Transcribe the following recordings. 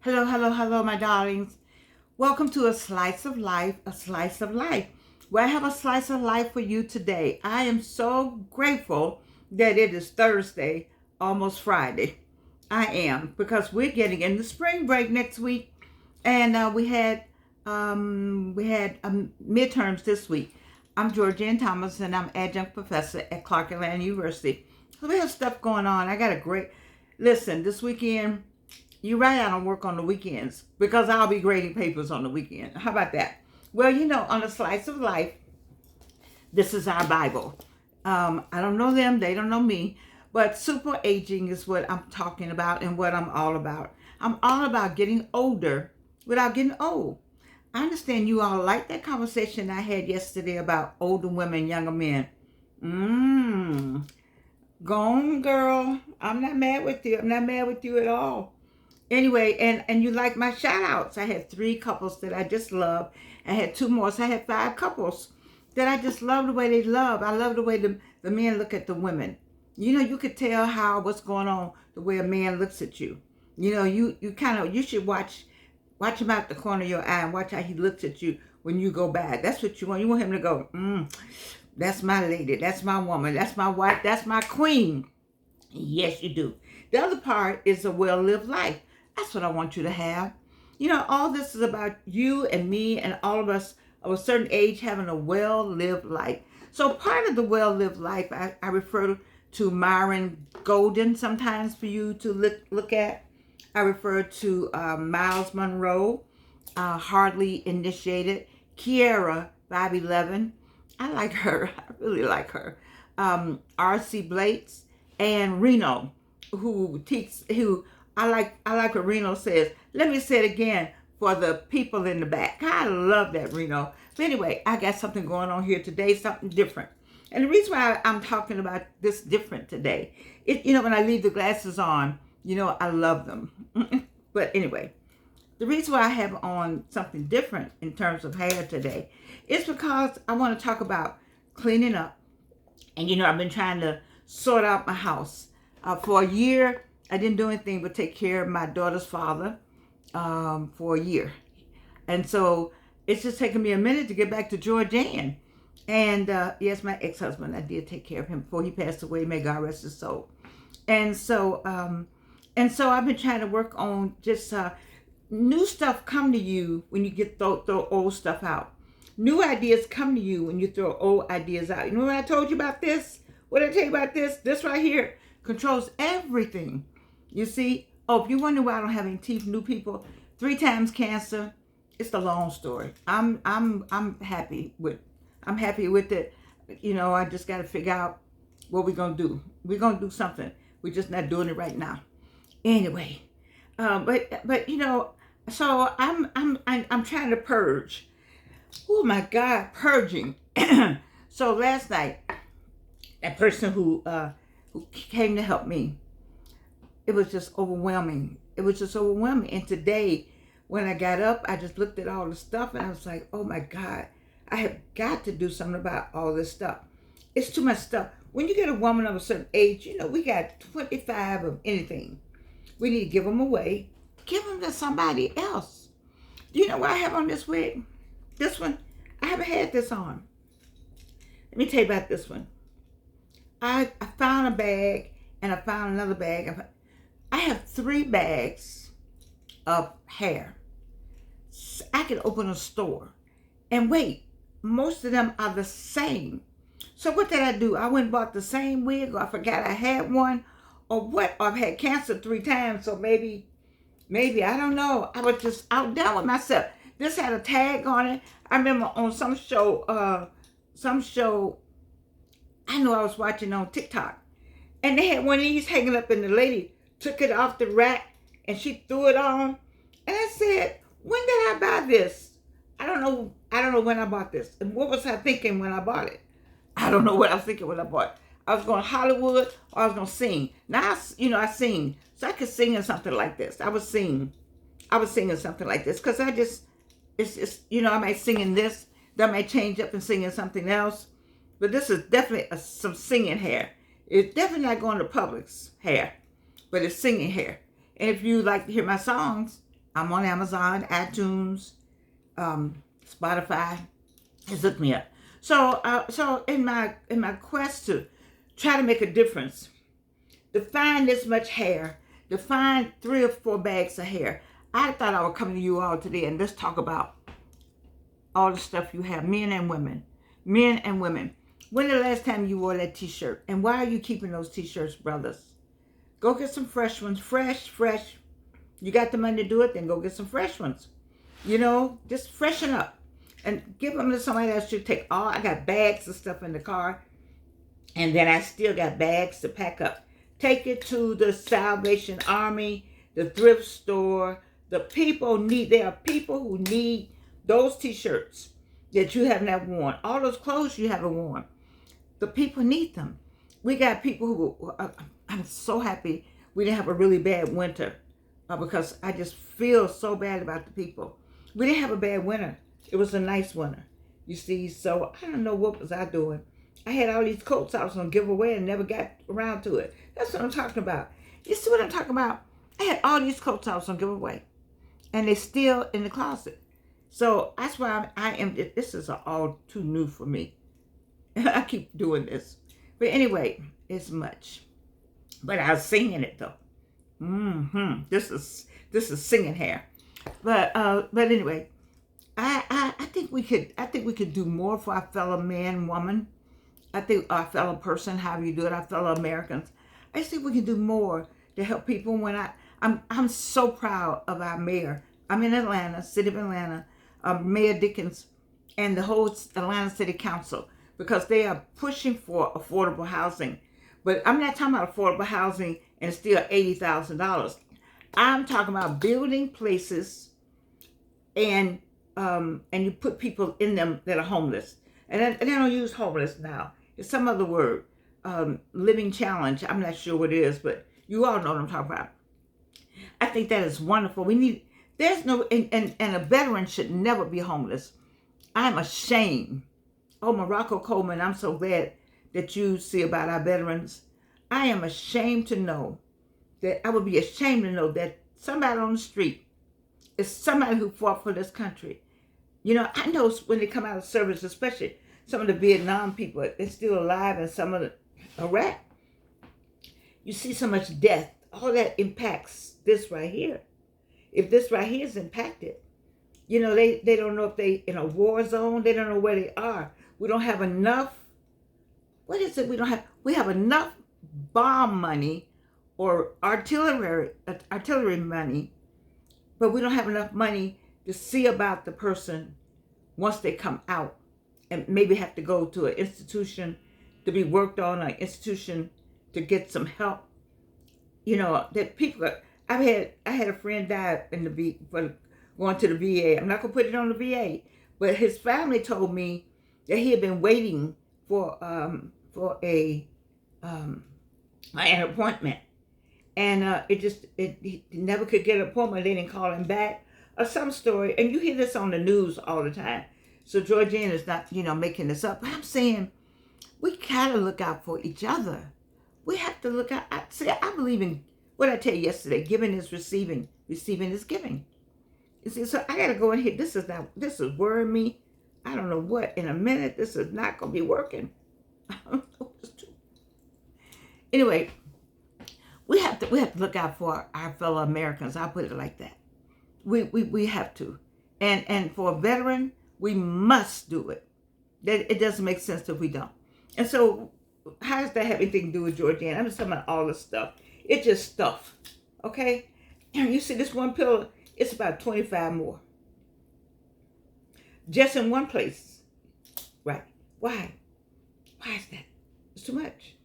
Hello, hello, hello, my darlings. Welcome to a slice of life, where I have a slice of life for you today. I am so grateful that it is Thursday, almost Friday. I am, because we're getting in the spring break next week, and we had midterms this week. I'm Georgianne Thomas, and I'm adjunct professor at Clark Atlanta University. So we have stuff going on. I got a great listen this weekend. You're right, I don't work on the weekends because I'll be grading papers on the weekend. How about that? Well, on a slice of life, this is our Bible. I don't know them, they don't know me, but super aging is what I'm talking about and what I'm all about. I'm all about getting older without getting old. I understand you all like that conversation I had yesterday about older women, younger men. Gone, girl. I'm not mad with you. I'm not mad with you at all. Anyway, and you like my shout outs. I had 3 couples that I just love. I had 2 more. So I had 5 couples that I just love the way they love. I love the way the men look at the women. You could tell what's going on the way a man looks at you. You should watch him out the corner of your eye and watch how he looks at you when you go by. That's what you want. You want him to go, that's my lady, that's my woman, that's my wife, that's my queen. Yes, you do. The other part is a well-lived life. That's what I want you to have. All this is about you and me and all of us of a certain age having a well-lived life. So part of the well-lived life, I refer to Myron Golden sometimes for you to look at. I refer to Miles Monroe, Hardly Initiated, Kiara 511. I like her. I really like her. R.C. Blates and Reno, who I like what Reno says. Let me say it again for the people in the back. I love that, Reno. But anyway, I got something going on here today, something different. And the reason why I'm talking about this different today, when I leave the glasses on, I love them. But anyway, the reason why I have on something different in terms of hair today is because I want to talk about cleaning up. And I've been trying to sort out my house. For a year, I didn't do anything but take care of my daughter's father for a year. And so it's just taken me a minute to get back to Georgianne. And yes, my ex-husband, I did take care of him before he passed away. May God rest his soul. And so I've been trying to work on just new stuff come to you when you throw old stuff out. New ideas come to you when you throw old ideas out. You know what I told you about this? What did I tell you about this? This right here controls everything. You see? Oh, if you wonder why I don't have any teeth, new people, 3 times cancer. It's a long story. I'm happy with it. I just got to figure out what we're gonna do. We're gonna do something. We're just not doing it right now. Anyway, so I'm trying to purge. Oh my God, purging. So last night, that person who came to help me, it was just overwhelming. And today, when I got up, I just looked at all the stuff and I was like, oh my God, I have got to do something about all this stuff. It's too much stuff. When you get a woman of a certain age, we got 25 of anything. We need to give them away. Give them to somebody else. Do you know what I have on this wig? This one, I haven't had this on. Let me tell you about this one. I found a bag and I found another bag. I have 3 bags of hair. I could open a store. And wait, most of them are the same. So what did I do? I went and bought the same wig, or I forgot I had one, or what? Or I've had cancer 3 times, so maybe, I don't know. I was just outdone with myself. This had a tag on it. I remember on some show I know I was watching on TikTok. And they had one of these hanging up and the lady took it off the rack and she threw it on. And I said, when did I buy this? I don't know when I bought this. And what was I thinking when I bought it? I don't know what I was thinking when I bought it. I was going to Hollywood or I was going to sing. Now, I sing. So I could sing in something like this. I was singing something like this because I might sing in this. Then I might change up and sing in something else. But this is definitely some singing hair. It's definitely not going to Publix hair, but it's singing hair. And if you like to hear my songs, I'm on Amazon, iTunes, Spotify. Just look me up. So in my quest to try to make a difference, to find this much hair, to find 3 or 4 bags of hair, I thought I would come to you all today and just talk about all the stuff you have, men and women. Men and women. When the last time you wore that t-shirt? And why are you keeping those t-shirts, brothers? Go get some fresh ones. Fresh. You got the money to do it, then go get some fresh ones. You know, just freshen up. And give them to somebody else. You take all, I got bags of stuff in the car. And then I still got bags to pack up. Take it to the Salvation Army, the thrift store. There are people who need those t-shirts that you have not worn. All those clothes you haven't worn. The people need them. We got people who, I'm so happy we didn't have a really bad winter because I just feel so bad about the people. We didn't have a bad winter. It was a nice winter, you see. So I don't know what was I doing. I had all these coats I was going to give away and never got around to it. That's what I'm talking about. You see what I'm talking about? I had all these coats I was going to give away. And they're still in the closet. So that's why this is all too new for me. I keep doing this. But anyway, it's much. But I was singing it though. This is singing hair. But anyway, I think we could do more for our fellow man, woman. I think our fellow person, however you do it, our fellow Americans. I just think we can do more to help people. I'm so proud of our mayor. I'm in Atlanta, city of Atlanta, Mayor Dickens, and the whole Atlanta City Council, because they are pushing for affordable housing. But I'm not talking about affordable housing and still $80,000. I'm talking about building places and you put people in them that are homeless. And they don't use homeless now. It's some other word. Living challenge. I'm not sure what it is, but you all know what I'm talking about. I think that is wonderful. And a veteran should never be homeless. I'm ashamed. Oh, Morocco Coleman, I'm so glad that you see about our veterans. I am ashamed to know that I would be ashamed to know that somebody on the street is somebody who fought for this country. You know, I know when they come out of service, especially some of the Vietnam people, they're still alive, and some of the Iraq. You see so much death. All that impacts this right here. If this right here is impacted, you know, they don't know if they in a war zone. They don't know where they are. We don't have enough. What is it? We have enough bomb money or artillery money, but we don't have enough money to see about the person once they come out and maybe have to go to an institution to be worked on, an institution to get some help. You know, that people are, I had a friend die for going to the VA. I'm not gonna put it on the VA, but his family told me that he had been waiting for an appointment, and he never could get an appointment. They didn't call him back, or some story. And you hear this on the news all the time. So Georgiana is not, making this up. But I'm saying we gotta look out for each other. We have to look out. I believe in what I tell you yesterday. Giving is receiving. Receiving is giving. You see, so I gotta go in here. This is worrying me. I don't know what. In a minute, this is not gonna be working. I don't know what to do. Anyway, we have to look out for our fellow Americans. I'll put it like that. We have to. And for a veteran, we must do it. That it doesn't make sense if we don't. And so, how does that have anything to do with Georgiana? I'm just talking about all this stuff. It's just stuff. Okay? And you see this one pillow, it's about 25 more. Just in one place. Right. Why? Why is that? It's too much.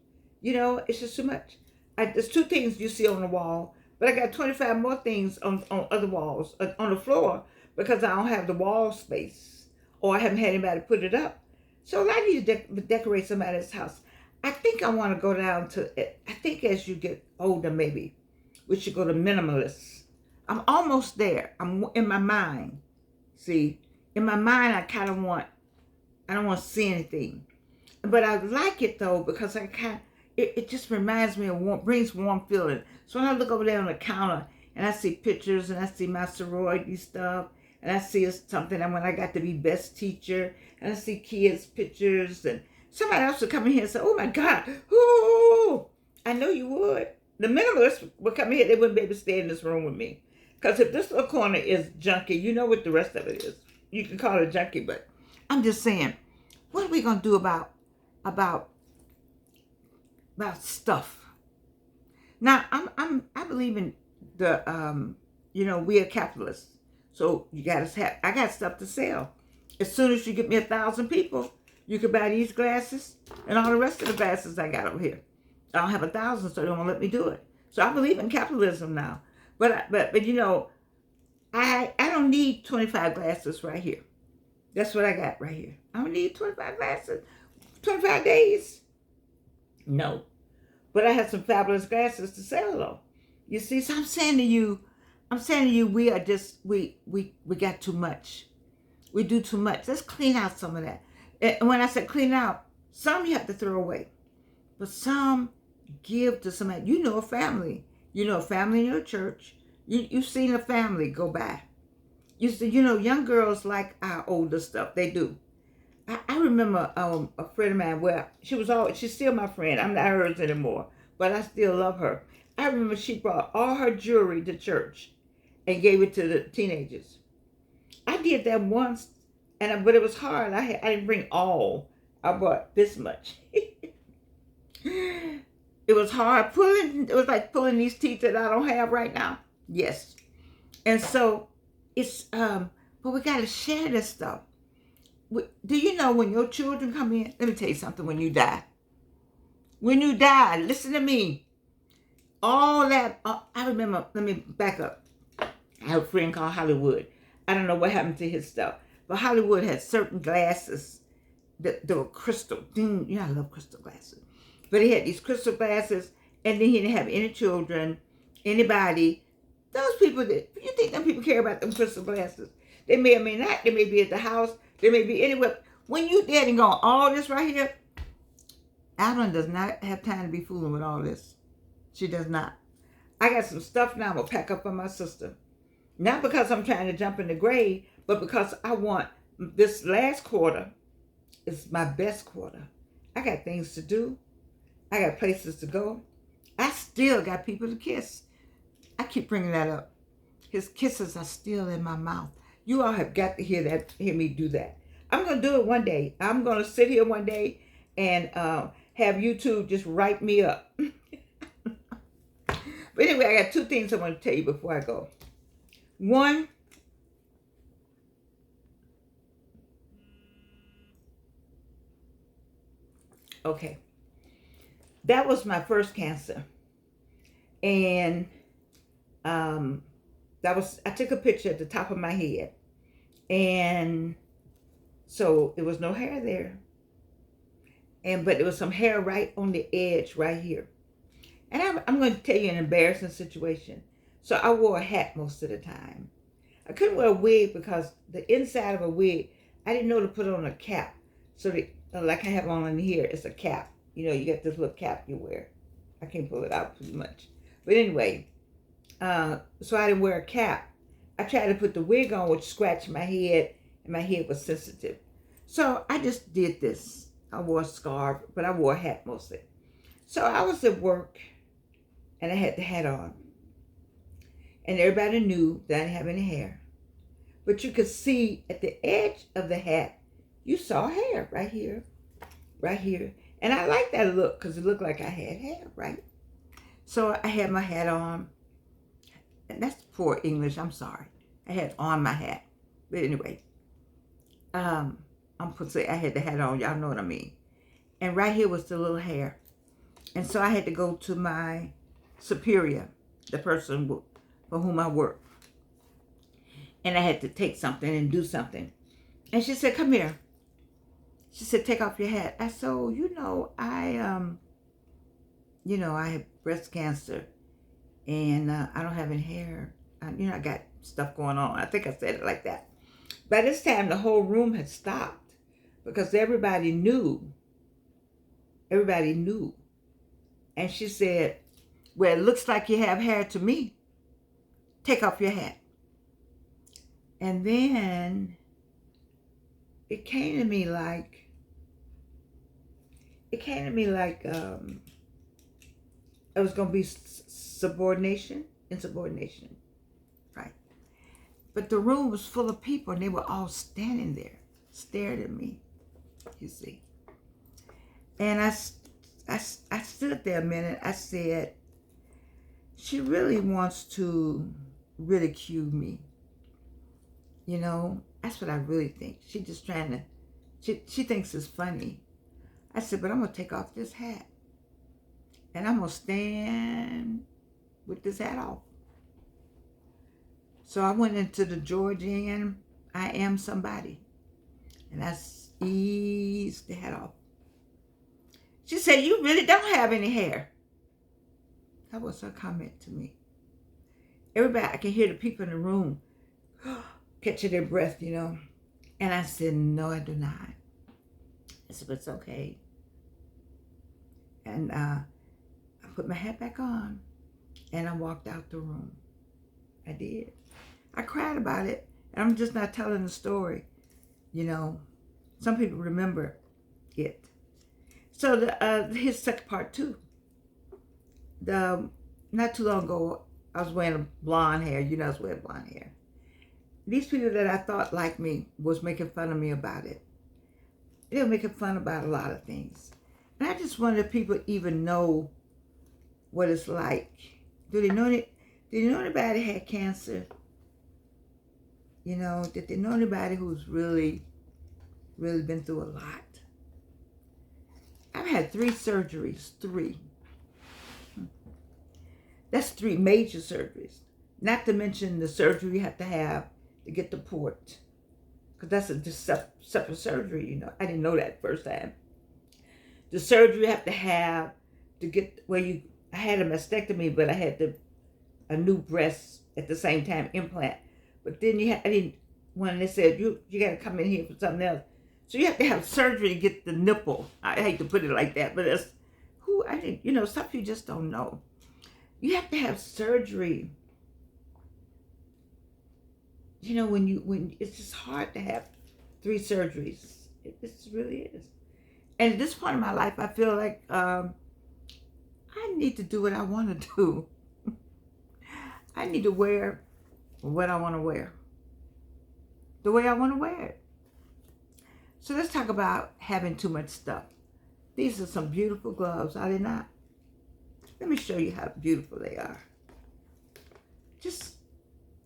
It's just too much. There's 2 things you see on the wall, but I got 25 more things on other walls, on the floor, because I don't have the wall space, or I haven't had anybody put it up. So I need to decorate somebody's house. I think I want to go down to, I think as you get older, maybe, we should go to minimalist. I'm almost there. I'm in my mind. See, in my mind, I don't want to see anything. But I like it though, because it just reminds me of brings warm feeling. So when I look over there on the counter and I see pictures, and I see my sorority stuff, and I see something and when I got to be best teacher, and I see kids' pictures, and somebody else would come in here and say, oh my God, ooh, I know you would. The minimalists would come in here, they wouldn't be able to stay in this room with me. Because if this little corner is junky, you know what the rest of it is. You can call it junky, but I'm just saying, what are we going to do about stuff? Now, I believe in the, we are capitalists. So I got stuff to sell. As soon as you get me 1,000 people, you can buy these glasses and all the rest of the glasses I got over here. I don't have 1,000, so they won't let me do it. So I believe in capitalism now. But I don't need 25 glasses right here. That's what I got right here. I don't need 25 glasses. 25 days. No. But I have some fabulous glasses to sell though. You see, so I'm saying to you, we are just, we got too much. We do too much. Let's clean out some of that. And when I say clean out, some you have to throw away. But some give to somebody. You know a family. You know a family in your church. You've seen a family go by. You see, young girls like our older stuff. They do. I remember a friend of mine, she's still my friend. I'm not hers anymore, but I still love her. I remember she brought all her jewelry to church and gave it to the teenagers. I did that once, but it was hard. I didn't bring all. I brought this much. It was hard pulling. It was like pulling these teeth that I don't have right now. Yes. And so it's, but we got to share this stuff. Do you know when your children come in? Let me tell you something. When you die, listen to me. All that, I remember, let me back up. I have a friend called Hollywood. I don't know what happened to his stuff, but Hollywood had certain glasses that were crystal. I love crystal glasses. But he had these crystal glasses, and then he didn't have any children, anybody. Those people you think them people care about them crystal glasses? They may or may not. They may be at the house. They may be anywhere. When you dead and gone, all this right here, Adeline does not have time to be fooling with all this. She does not. I got some stuff now I'm going to pack up for my sister. Not because I'm trying to jump in the grave, but because I want this last quarter is my best quarter. I got things to do. I got places to go. I still got people to kiss. I keep bringing that up. His kisses are still in my mouth. You all have got to hear me do that. I'm going to do it one day. I'm going to sit here one day and have YouTube just write me up. But anyway, I got two things I want to tell you before I go. One, okay, that was my first cancer. And I took a picture at the top of my head. And so it was no hair there. But there was some hair right on the edge right here. And I'm going to tell you an embarrassing situation. So I wore a hat most of the time. I couldn't wear a wig because the inside of a wig, I didn't know to put on a cap. So like I have on in here, it's a cap. You got this little cap you wear. I can't pull it out too much. But anyway, so I didn't wear a cap. I tried to put the wig on, which scratched my head, and my head was sensitive. So I just did this. I wore a scarf, but I wore a hat mostly. So I was at work, and I had the hat on. And everybody knew that I didn't have any hair. But you could see at the edge of the hat, you saw hair right here, right here. And I liked that look because it looked like I had hair, right? So I had my hat on. And that's poor English, I'm sorry. I had on my hat. But anyway, I'm going to say I had the hat on. Y'all know what I mean. And right here was the little hair. And so I had to go to my superior, the person for whom I work. And I had to take something and do something. And she said, come here. She said, take off your hat. I said, oh, I have breast cancer. And I don't have any hair. I got stuff going on. I think I said it like that. By this time, the whole room had stopped because everybody knew. Everybody knew. And she said, well, it looks like you have hair to me. take off your hat. And then it came to me like, it was going to be subordination, insubordination, right? But the room was full of people and they were all standing there, stared at me, you see. And I stood there a minute. I said, she really wants to ridicule me. You know, that's what I really think. She just trying to, she thinks it's funny. I said, but I'm going to take off this hat. And I'm going to stand with this hat off. So I went into the Georgian, I am somebody. And I eased the hat off. She said, you really don't have any hair. That was her comment to me. Everybody, I can hear the people in the room catching their breath, you know. And I said, no, I do not. I said, but it's okay. And I put my hat back on and I walked out the room. I did. I cried about it. And I'm just not telling the story. You know, some people remember it. So here's second part too. Not too long ago, I was wearing blonde hair. You know, I was wearing blonde hair. These people that I thought liked me was making fun of me about it. They were making fun about a lot of things. And I just wonder if people even know what it's like. Do they know anybody had cancer? You know, did they know anybody who's really, really been through a lot? I've had 3 surgeries, 3. That's 3 major surgeries. Not to mention the surgery you have to get the port. Because that's a separate surgery, you know. I didn't know that first time. The surgery you have to get, I had a mastectomy, but I had a new breast at the same time, implant. But then when they said, you got to come in here for something else. So you have to have surgery to get the nipple. I hate to put it like that, but stuff you just don't know. You have to have surgery. You know, when it's just hard to have 3 surgeries. It just really is. And at this point in my life, I feel like I need to do what I want to do. I need to wear what I want to wear. The way I want to wear it. So let's talk about having too much stuff. These are some beautiful gloves, are they not? Let me show you how beautiful they are.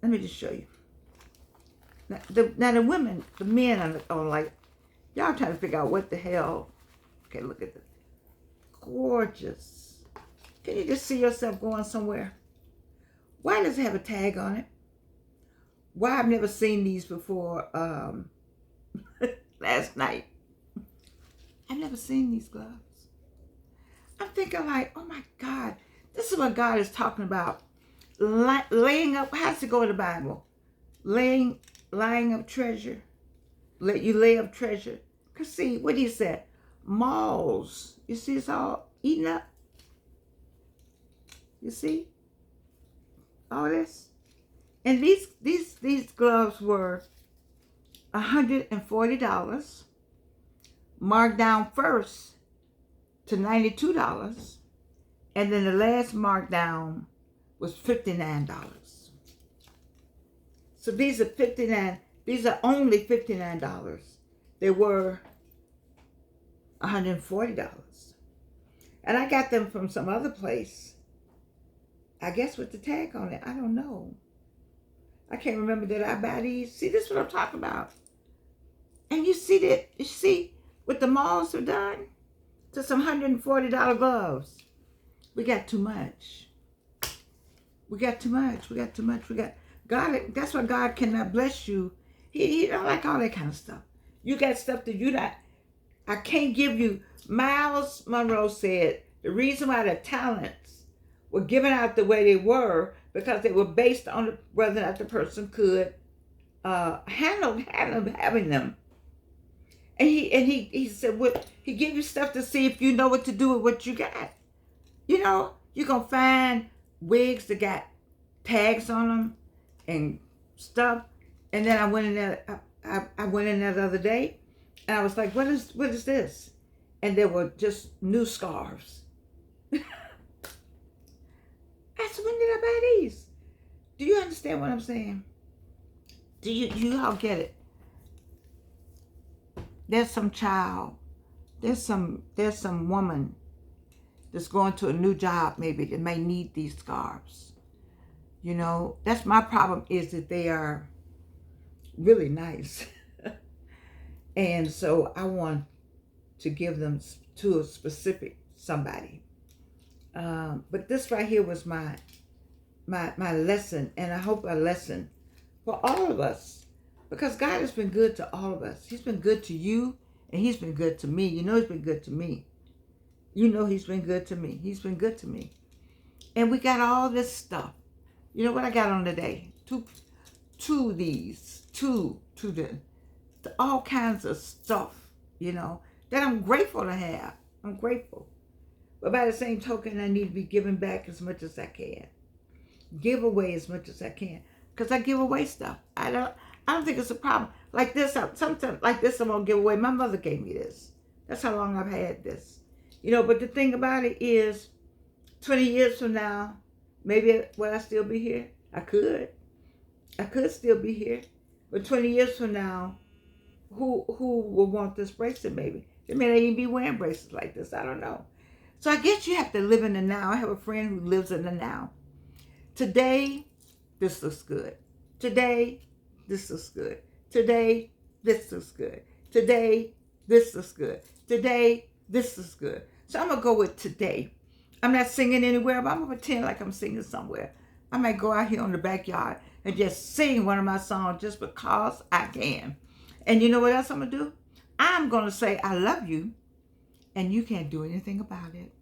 Let me just show you. Now the women, the men are like, y'all trying to figure out what the hell. Okay, look at this. Gorgeous. Can you just see yourself going somewhere? Why does it have a tag on it? Why I've never seen these before last night. I've never seen these gloves. I'm thinking like, oh my God, this is what God is talking about. Laying up, how does it go in the Bible? Lying up treasure. You lay up treasure. Because see, what he said, malls. You see, it's all eaten up. You see? All this. And these gloves were $140, marked down first to $92, and then the last markdown was $59. So these are $59. These are only $59. They were $140, and I got them from some other place. I guess with the tag on it. I don't know. I can't remember that I buy these. See, this is what I'm talking about. And you see that, you see what the malls have done to some $140 gloves. We got too much. We got too much. We got too much. We got God. That's why God cannot bless you. He don't like all that kind of stuff. You got stuff that you not. I can't give you. Miles Monroe said the reason why the talents were given out the way they were because they were based on whether or not the person could handle having them. And he said, what he give you stuff to see if you know what to do with what you got. You know, you're gonna find wigs that got tags on them. and stuff. And then I went in there. I went in there the other day, and I was like, what is this? And there were just new scarves. I said, when did I buy these? Do you understand what I'm saying? Do you all get it? There's some child, there's some woman that's going to a new job maybe that may need these scarves. That's my problem, is that they are really nice. And so I want to give them to a specific somebody. But this right here was my lesson, and I hope a lesson for all of us, because God has been good to all of us. He's been good to you, and he's been good to me. He's been good to me. He's been good to me. He's been good to me. And we got all this stuff. You know what I got on today? Two of these, all kinds of stuff, that I'm grateful to have. I'm grateful. But by the same token, I need to be giving back as much as I can. Give away as much as I can. Because I give away stuff. I don't think it's a problem. Like this, sometimes like this I'm going to give away. My mother gave me this. That's how long I've had this. But the thing about it is, 20 years from now, maybe will I still be here? I could still be here. But 20 years from now, who will want this bracelet maybe? They may not even be wearing bracelets like this. I don't know. So I guess you have to live in the now. I have a friend who lives in the now. Today, this looks good. Today, this looks good. Today, this looks good. Today, this looks good. Today, this looks good. So I'm going to go with today. I'm not singing anywhere, but I'm going to pretend like I'm singing somewhere. I might go out here on the backyard and just sing one of my songs just because I can. And you know what else I'm going to do? I'm going to say I love you, and you can't do anything about it.